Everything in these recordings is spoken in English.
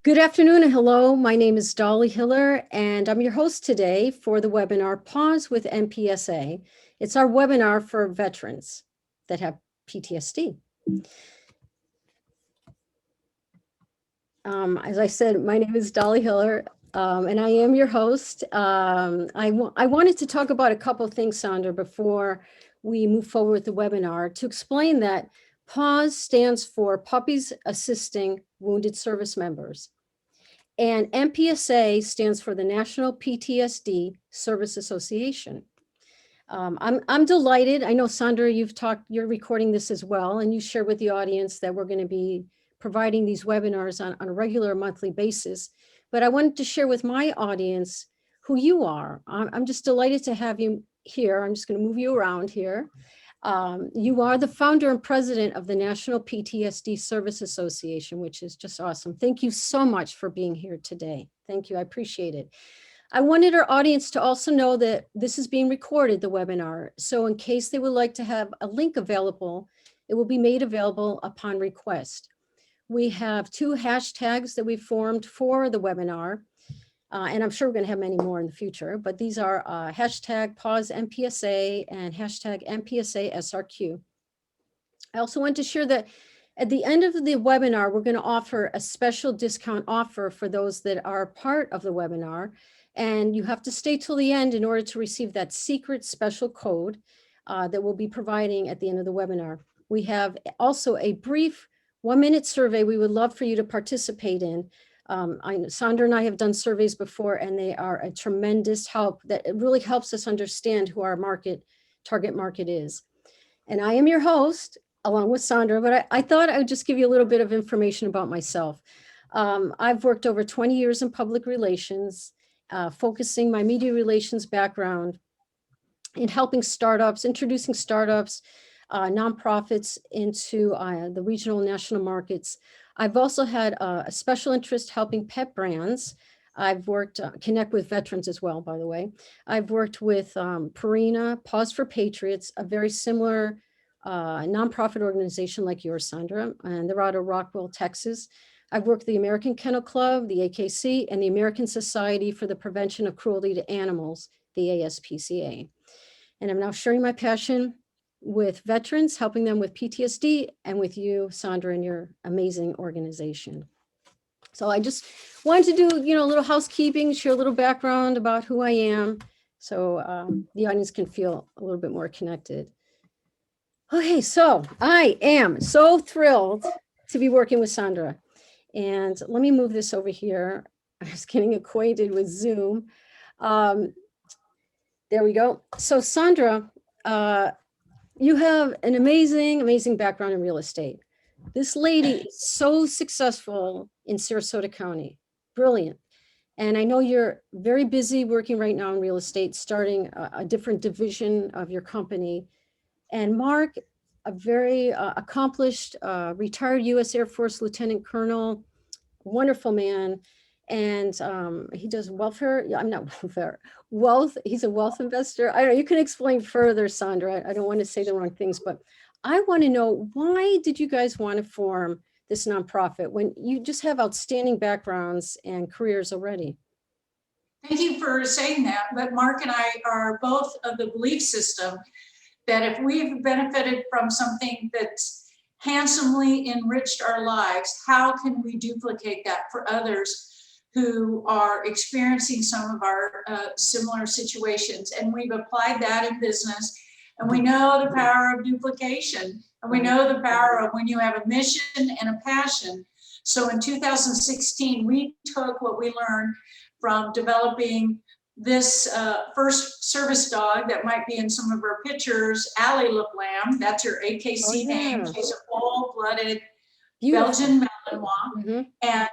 Good afternoon and hello. My name is Dolly Hillar, and I'm your host today for the webinar Pause with MPSA. It's our webinar for veterans that have PTSD. As I said, my name is Dolly Hillar, and I am your host. I wanted to talk about a couple of things, Sandra, before we move forward with the webinar, to explain that PAWS stands for Puppies Assisting Wounded Service Members. And MPSA stands for the National PTSD Service Association. I'm delighted. I know, Sandra, you're recording this as well, and you shared with the audience that we're going to be providing these webinars on a regular monthly basis. But I wanted to share with my audience who you are. I'm just delighted to have you here. I'm just going to move you around here. You are the founder and president of the National PTSD Service Association, which is just awesome. Thank you so much for being here today. Thank you. I appreciate it. I wanted our audience to also know that this is being recorded, the webinar. So in case they would like to have a link available, it will be made available upon request. We have 2 hashtags that we formed for the webinar. And I'm sure we're going to have many more in the future, but these are hashtag pause MPSA and hashtag MPSA SRQ. I also want to share that at the end of the webinar, we're going to offer a special discount offer for those that are part of the webinar. And you have to stay till the end in order to receive that secret special code that we'll be providing at the end of the webinar. We have also a brief 1-minute survey we would love for you to participate in. Sandra and I have done surveys before, and they are a tremendous help. That it really helps us understand who our target market is. And I am your host, along with Sandra, but I thought I would just give you a little bit of information about myself. I've worked over 20 years in public relations, focusing my media relations background in helping startups, introducing startups, nonprofits into the regional and national markets. I've also had a special interest helping pet brands. I've worked, connect with veterans as well, by the way. I've worked with Purina, Pause for Patriots, a very similar nonprofit organization like yours, Sandra, and they're out of Rockwell, Texas. I've worked with the American Kennel Club, the AKC, and the American Society for the Prevention of Cruelty to Animals, the ASPCA. And I'm now sharing my passion with veterans, helping them with PTSD, and with you, Sandra, and your amazing organization. So I just wanted to do, a little housekeeping, share a little background about who I am, so the audience can feel a little bit more connected. Okay, so I am so thrilled to be working with Sandra. And let me move this over here. I was getting acquainted with Zoom. There we go. So Sandra, you have an amazing background in real estate. This lady is so successful in Sarasota County. Brilliant. And I know you're very busy working right now in real estate, starting a different division of your company. And Mark, a very accomplished retired U.S. Air Force Lieutenant Colonel, wonderful man. And he does welfare. I'm not welfare, wealth. He's a wealth investor. I don't know, you can explain further, Sandra. I don't want to say the wrong things, but I want to know, why did you guys want to form this nonprofit when you just have outstanding backgrounds and careers already? Thank you for saying that. But Mark and I are both of the belief system that if we've benefited from something that's handsomely enriched our lives, how can we duplicate that for others who are experiencing some of our similar situations? And we've applied that in business, and we know the power of duplication, and we know the power of when you have a mission and a passion. So in 2016, we took what we learned from developing this first service dog that might be in some of our pictures, Allie LeBlanc, that's her AKC name. She's a full-blooded Belgian Malinois. And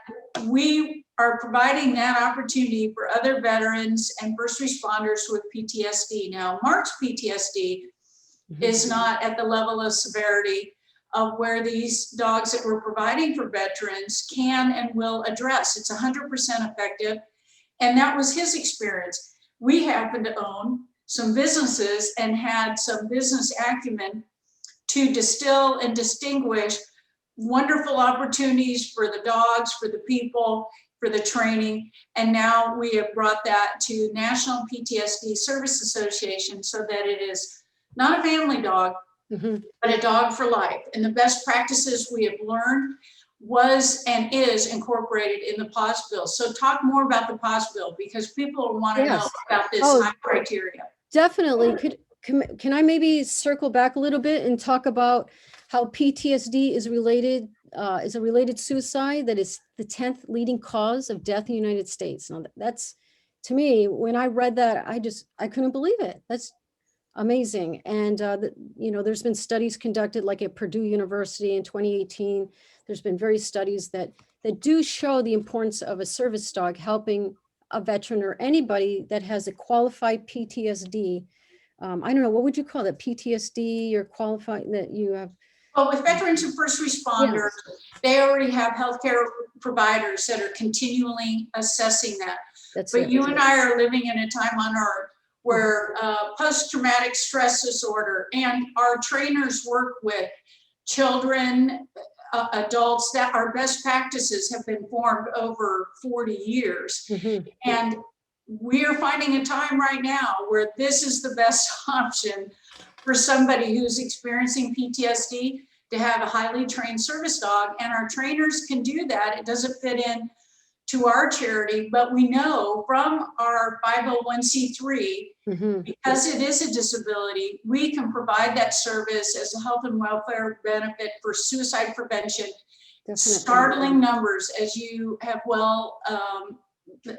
we are providing that opportunity for other veterans and first responders with PTSD. Now, Mark's PTSD is not at the level of severity of where these dogs that we're providing for veterans can and will address. It's 100% effective. And that was his experience. We happened to own some businesses and had some business acumen to distill and distinguish wonderful opportunities for the dogs, for the people, for the training. And now we have brought that to National PTSD Service Association so that it is not a family dog, but a dog for life. And the best practices we have learned was and is incorporated in the P.A.W.S bill. So talk more about the P.A.W.S bill, because people want to know Yes. about this Oh, high criteria. definitely. Can I maybe circle back a little bit and talk about how PTSD is a related suicide that is the 10th leading cause of death in the United States. Now that's, to me, when I read that, I couldn't believe it. That's amazing. And, there's been studies conducted like at Purdue University in 2018. There's been various studies that do show the importance of a service dog helping a veteran or anybody that has a qualified PTSD. I don't know, what would you call it? PTSD or qualified that you have? Well, with veterans and first responders, they already have healthcare providers that are continually assessing that. But you and I are living in a time on earth where post-traumatic stress disorder, and our trainers work with children, adults, that our best practices have been formed over 40 years. And we are finding a time right now where this is the best option for somebody who's experiencing PTSD to have a highly trained service dog. And our trainers can do that. It doesn't fit in to our charity, but we know from our 501c3, because it is a disability, we can provide that service as a health and welfare benefit for suicide prevention. Startling numbers, as you have well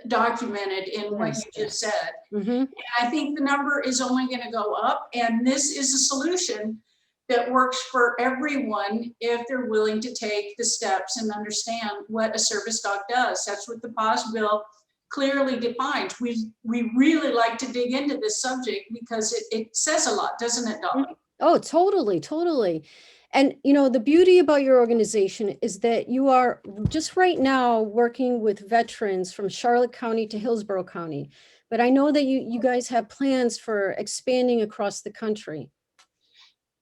documented in what you just said. And I think the number is only going to go up, and this is a solution that works for everyone if they're willing to take the steps and understand what a service dog does. That's what the P.A.W.S bill clearly defines. We really like to dig into this subject because it says a lot, doesn't it, Dolly? Oh, totally. And, the beauty about your organization is that you are just right now working with veterans from Charlotte County to Hillsborough County. But I know that you guys have plans for expanding across the country.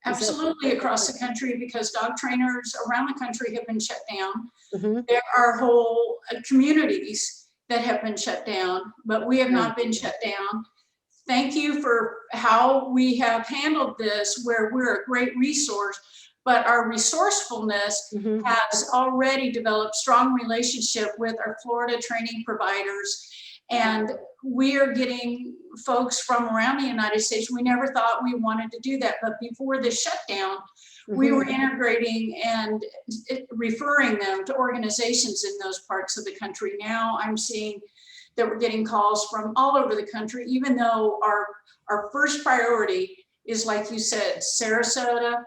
Absolutely, across the country, because dog trainers around the country have been shut down. There are whole communities that have been shut down, but we have not been shut down. Thank you for how we have handled this, where we're a great resource, but our resourcefulness has already developed strong relationship with our Florida training providers. And we are getting folks from around the United States. We never thought we wanted to do that, but before the shutdown, we were integrating and referring them to organizations in those parts of the country. Now I'm seeing that we're getting calls from all over the country, even though our first priority is, like you said, Sarasota,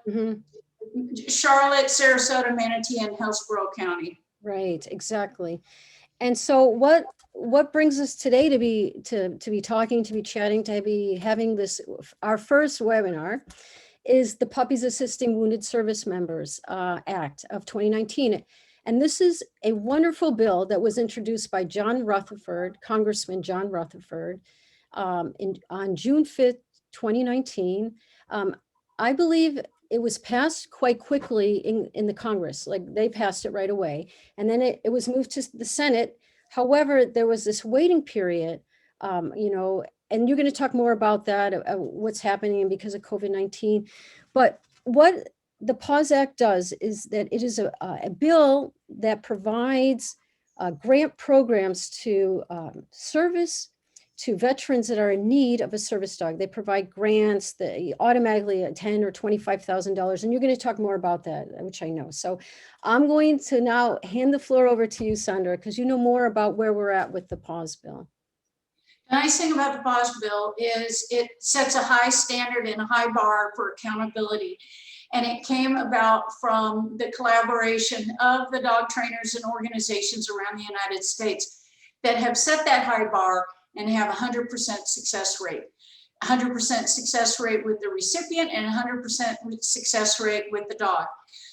Charlotte, Sarasota, Manatee, and Hillsborough County. Right, exactly. And so what brings us today to be talking, to be chatting, to be having this, our first webinar, is the Puppies Assisting Wounded Service Members Act of 2019. And this is a wonderful bill that was introduced by John Rutherford, Congressman John Rutherford, on June 5th, 2019. I believe it was passed quite quickly in the Congress, like they passed it right away. And then it was moved to the Senate. However, there was this waiting period, and you're going to talk more about that, what's happening because of COVID-19. But what the P.A.W.S Act does is that it is a bill that provides grant programs to service to veterans that are in need of a service dog. They provide grants that automatically at $10,000 or $25,000. And you're going to talk more about that, which I know. So I'm going to now hand the floor over to you, Sandra, because you know more about where we're at with the P.A.W.S bill. The nice thing about the P.A.W.S bill is it sets a high standard and a high bar for accountability. And it came about from the collaboration of the dog trainers and organizations around the United States that have set that high bar and have 100% success rate. 100% success rate with the recipient and 100% success rate with the dog.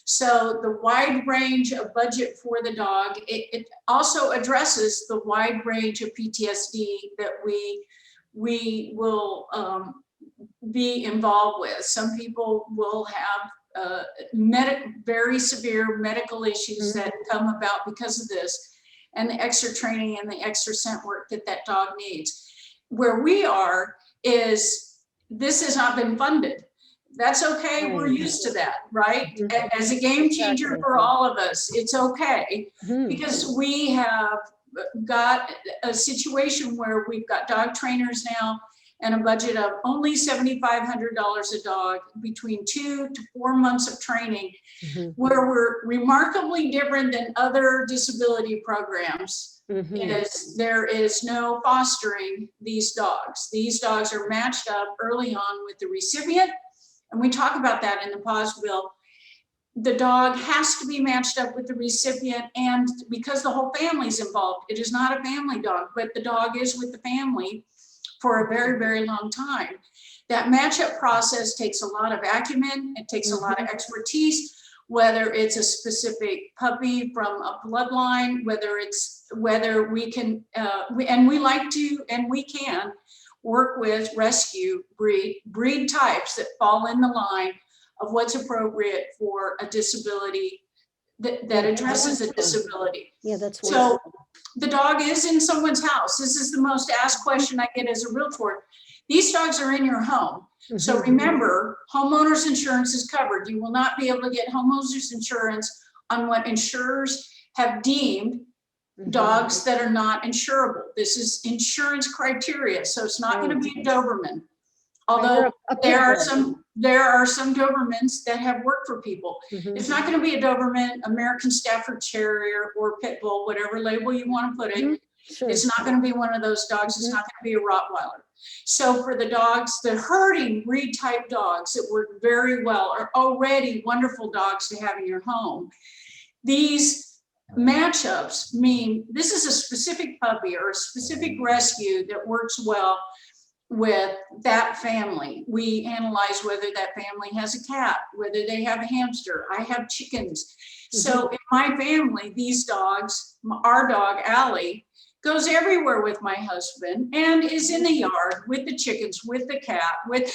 So the wide range of budget for the dog, it also addresses the wide range of PTSD that we will be involved with. Some people will have very severe medical issues that come about because of this, and the extra training and the extra scent work that that dog needs. Where we are is this has not been funded. That's okay. We're used to that, right? As a game changer for all of us, it's okay because we have got a situation where we've got dog trainers now and a budget of only $7,500 a dog between 2 to 4 months of training, where we're remarkably different than other disability programs. Is there is no fostering these dogs. These dogs are matched up early on with the recipient, and we talk about that in the P.A.W.S bill. The dog has to be matched up with the recipient, and because the whole family's involved, it is not a family dog, but the dog is with the family for a very, very long time. That matchup process takes a lot of acumen, it takes a lot of expertise, whether it's a specific puppy from a bloodline, whether we can, we can work with rescue breed types that fall in the line of what's appropriate for a disability that addresses a disability. Yeah, that's wonderful. So the dog is in someone's house. This is the most asked question I get as a realtor. These dogs are in your home. So remember, homeowners insurance is covered. You will not be able to get homeowners insurance on what insurers have deemed dogs that are not insurable. This is insurance criteria. So it's not going to be a Doberman. Although there are some Dobermans that have worked for people. It's not going to be a Doberman, American Stafford Terrier, or Pit Bull, whatever label you want to put it. It's not going to be one of those dogs. It's not going to be a Rottweiler. So for the dogs, the herding breed type dogs that work very well are already wonderful dogs to have in your home. These matchups mean this is a specific puppy or a specific rescue that works well with that family. We analyze whether that family has a cat, whether they have a hamster. I have chickens. So in my family, these dogs, our dog Allie, goes everywhere with my husband and is in the yard with the chickens, with the cat, with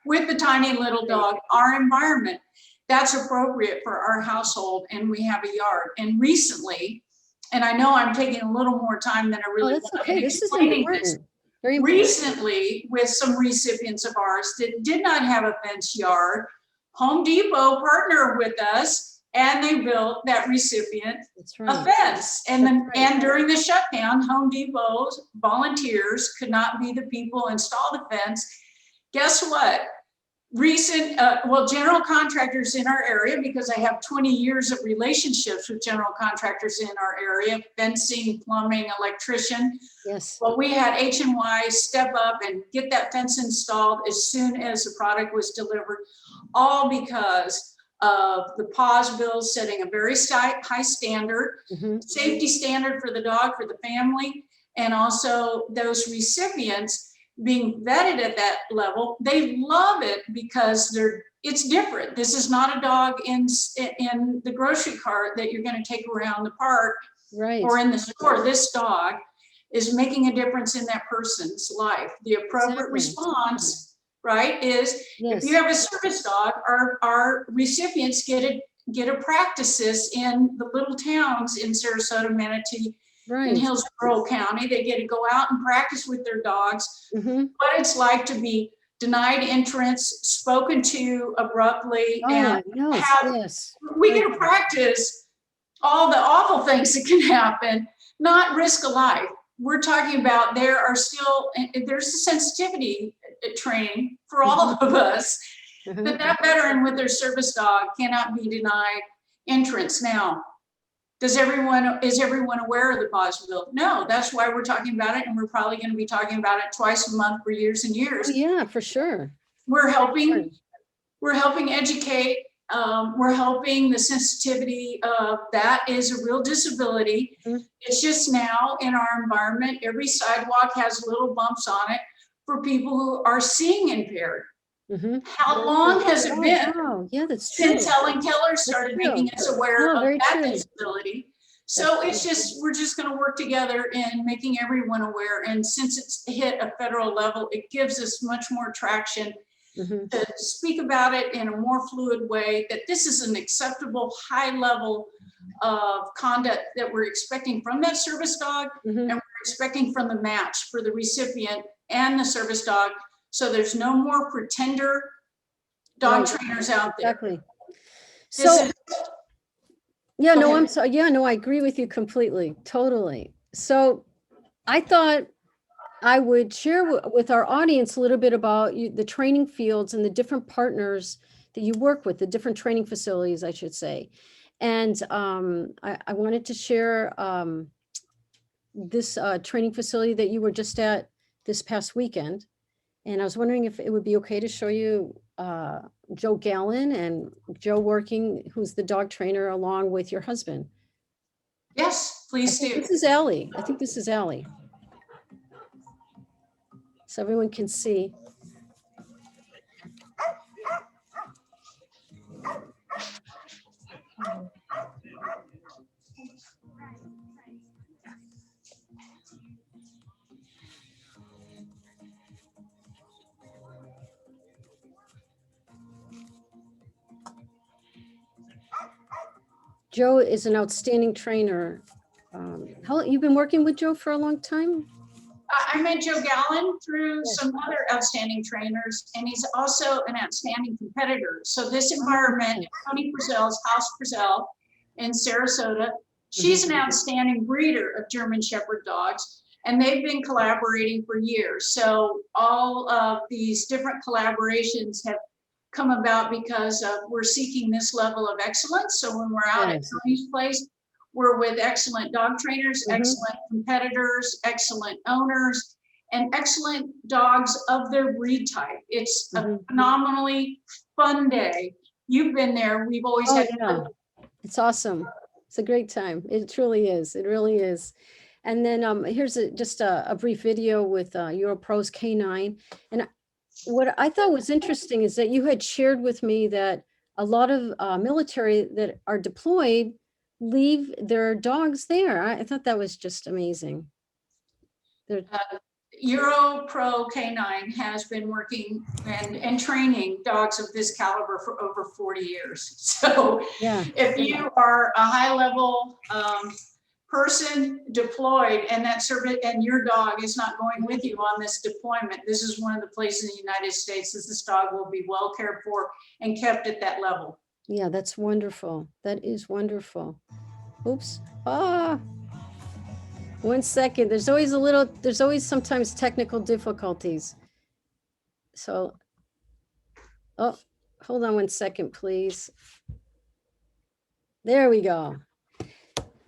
with the tiny little dog. Our environment, that's appropriate for our household, and we have a yard. And recently, and I know I'm taking a little more time than I really want to this is explaining important. this. Very important. Recently, with some recipients of ours that did not have a fenced yard, Home Depot partnered with us, and they built that recipient a fence. And during the shutdown, Home Depot's volunteers could not be the people install the fence. Guess what? General contractors in our area, because I have 20 years of relationships with general contractors in our area, fencing, plumbing, electrician. Yes. Well, we had HNY step up and get that fence installed as soon as the product was delivered, all because of the P.A.W.S bill setting a very high standard, safety standard for the dog, for the family, and also those recipients being vetted at that level. They love it because it's different. This is not a dog in the grocery cart that you're going to take around the park or in the store. This dog is making a difference in that person's life. The appropriate response, is if you have a service dog, our recipients get a practices in the little towns in Sarasota, Manatee, in Hillsborough County. They get to go out and practice with their dogs what it's like to be denied entrance, spoken to abruptly, and we get to practice all the awful things that can happen, not risk a life. We're talking about there's a sensitivity training for all of us, that veteran with their service dog cannot be denied entrance. Now, is everyone aware of the P.A.W.S bill? No, that's why we're talking about it, and we're probably going to be talking about it twice a month for years and years. Oh, yeah, for sure. We're helping educate. We're helping the sensitivity of that is a real disability. It's just now in our environment, every sidewalk has little bumps on it for people who are seeing impaired. How long has it been since Helen Keller started making us aware of that disability? So we're just going to work together in making everyone aware. And since it's hit a federal level, it gives us much more traction Mhm. to speak about it in a more fluid way, that this is an acceptable high level of conduct that we're expecting from that service dog, Mhm. and we're expecting from the match for the recipient and the service dog. So there's no more pretender dog Right. trainers out there. Exactly. This So, is, yeah, go no, I'm ahead. sorry. Yeah, no, I agree with you completely. Totally. So I thought I would share with our audience a little bit about the training fields and the different partners that you work with, the different training facilities, I should say. And I wanted to share this training facility that you were just at this past weekend. And I was wondering if it would be okay to show you Joe Gallen and Joe working, who's the dog trainer, along with your husband. Yes, I please think do. this is Allie. I think this is Allie. So everyone can see. Joe is an outstanding trainer. How you've been working with Joe for a long time? I met Joe Gallen through Yes. some other outstanding trainers, and he's also an outstanding competitor. So this environment, Tony Frizzell's House Frizzell in Sarasota, she's an outstanding breeder of German Shepherd dogs, and they've been collaborating for years. So all of these different collaborations have come about because we're seeking this level of excellence. So when we're out at Yes. Tony's place, we're with excellent dog trainers, excellent competitors, excellent owners, and excellent dogs of their breed type. It's a phenomenally fun day. You've been there. We've always Oh, had yeah. It's awesome. It's a great time. It truly is. It really is. And then here's just a brief video with Europro's K9. And what I thought was interesting is that you had shared with me that a lot of military that are deployed leave their dogs there. I thought that was just amazing. They're, Euro Pro K9 has been working and training dogs of this caliber for over 40 years. So yeah. if you are a high level person deployed and that service and your dog is not going with you on this deployment, this is one of the places in the United States that this dog will be well cared for and kept at that level. Yeah, that's wonderful. That is wonderful. Oops. Ah. 1 second. There's always sometimes technical difficulties. So, oh, hold on 1 second, please. There we go.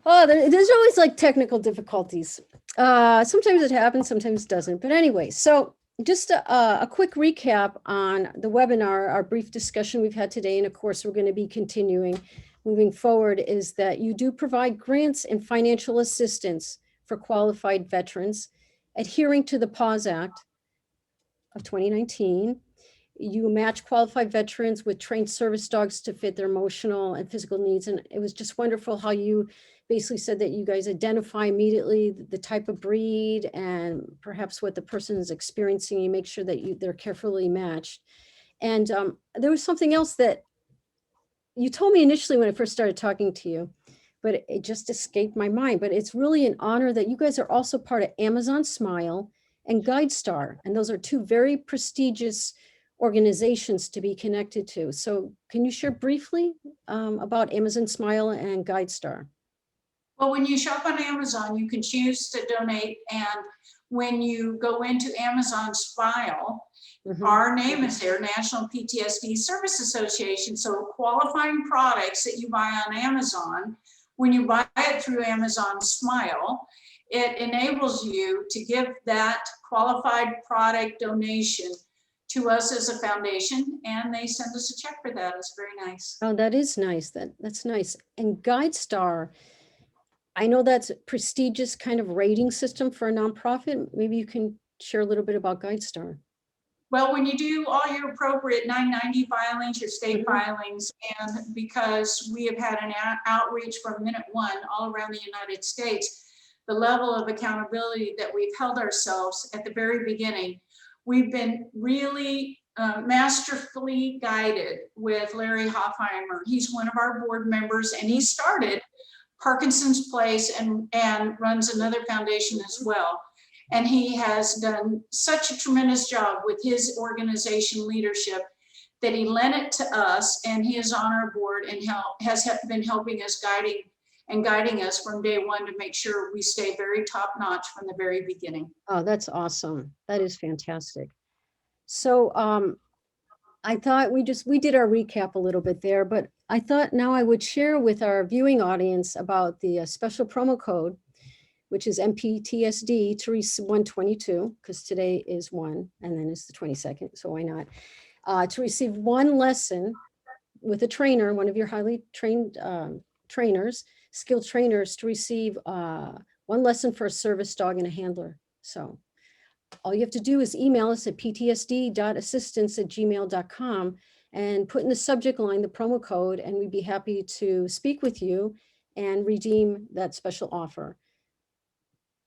Oh, there's always like technical difficulties. Sometimes it happens, sometimes it doesn't. But anyway, so just a quick recap on the webinar, our brief discussion we've had today, and of course, we're going to be continuing moving forward, is that you do provide grants and financial assistance for qualified veterans, adhering to the P.A.W.S. Act of 2019. You match qualified veterans with trained service dogs to fit their emotional and physical needs. And it was just wonderful how you basically said that you guys identify immediately the type of breed and perhaps what the person is experiencing. You make sure that they're carefully matched. And there was something else that you told me initially when I first started talking to you, but it just escaped my mind. But it's really an honor that you guys are also part of Amazon Smile and GuideStar. And those are two very prestigious organizations to be connected to. So can you share briefly about Amazon Smile and GuideStar? Well, when you shop on Amazon, you can choose to donate. And when you go into Amazon's file, our name is there, National PTSD Service Association. So qualifying products that you buy on Amazon, when you buy it through Amazon Smile, it enables you to give that qualified product donation to us as a foundation, and they send us a check for that. It's very nice. Oh, that is nice. That's nice. And GuideStar, I know that's a prestigious kind of rating system for a nonprofit. Maybe you can share a little bit about GuideStar. Well, when you do all your appropriate 990 filings, your state filings, and because we have had an outreach from minute one all around the United States, the level of accountability that we've held ourselves at the very beginning, we've been really masterfully guided with Larry Hoffheimer. He's one of our board members, and he started Parkinson's Place and runs another foundation as well. And he has done such a tremendous job with his organization leadership that he lent it to us, and he is on our board and has been helping us, guiding us from day one to make sure we stay very top notch from the very beginning. Oh, that's awesome. That is fantastic. So I thought we did our recap a little bit there, but I thought now I would share with our viewing audience about the special promo code, which is MPTSD to receive 122, because today is 1 and then it's the 22nd, so why not? To receive one lesson with a trainer, one of your highly trained trainers, skilled trainers, to receive one lesson for a service dog and a handler. So all you have to do is email us at PTSD.Assistance@gmail.com and put in the subject line the promo code, and we'd be happy to speak with you and redeem that special offer.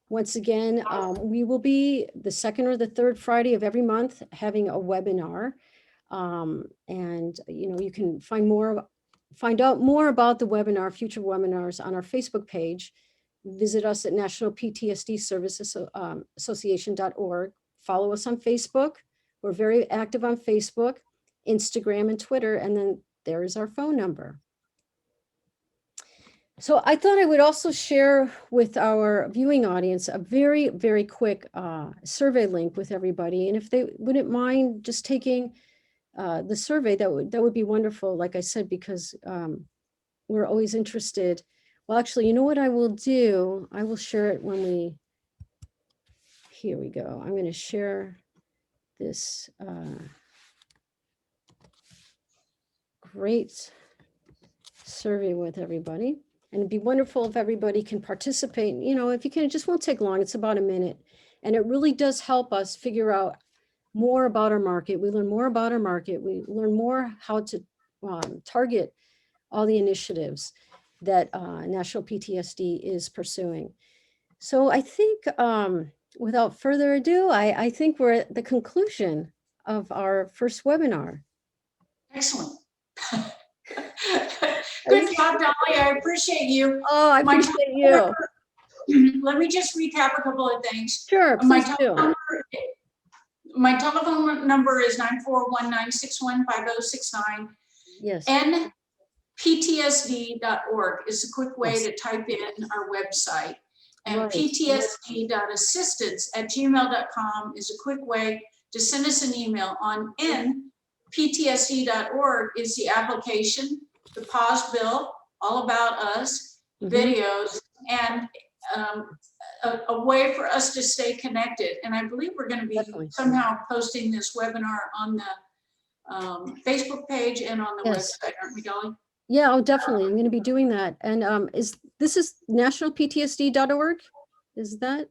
Once again, we will be the second or the third Friday of every month having a webinar. And you can find out more about the webinar, future webinars, on our Facebook page. Visit us at National PTSD Services Association.org. Follow us on Facebook. We're very active on Facebook, Instagram, and Twitter. And then there is our phone number. So I thought I would also share with our viewing audience a very, very quick survey link with everybody. And if they wouldn't mind just taking the survey, that would be wonderful. Like I said, because we're always interested. Well, actually, you know what I will do? I will share it when here we go. I'm going to share this great survey with everybody. And it'd be wonderful if everybody can participate. If you can, it just won't take long. It's about a minute. And it really does help us figure out more about our market. We learn more about our market. We learn more how to target all the initiatives that National PTSD is pursuing. So I think without further ado, I think we're at the conclusion of our first webinar. Excellent. Good job, Dolly. I appreciate you. Oh, I appreciate you. Let me just recap a couple of things. Sure, please do. My telephone number is 941-961-5069. Yes. P.A.W.S. is a quick way to type in our website. And Right. PTSD.Assistance@gmail.com is a quick way to send us an email. On PTSD.org is the application, the P.A.W.S bill, all about us, videos, and a way for us to stay connected. And I believe we're going to be somehow posting this webinar on the Facebook page and on the website, aren't we, Dolly? Yeah, oh, definitely. I'm going to be doing that. And this is nationalptsd.org? Is that,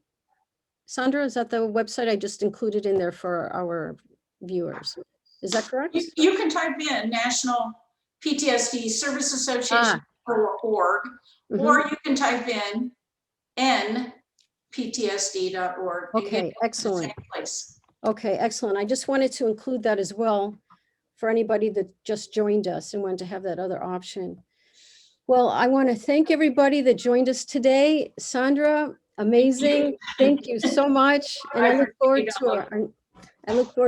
Sandra, is that the website I just included in there for our viewers? Is that correct? You can type in National PTSD Service Association .org, or you can type in nptsd.org. Okay, excellent. Okay, excellent. I just wanted to include that as well for anybody that just joined us and wanted to have that other option. Well, I want to thank everybody that joined us today. Sandra, amazing. Thank you so much. And I look forward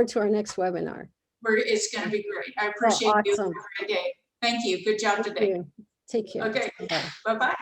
to our next webinar. It's going to be great. I appreciate you. Have a great day. Thank you. Good job today. Take care. Okay. Bye-bye.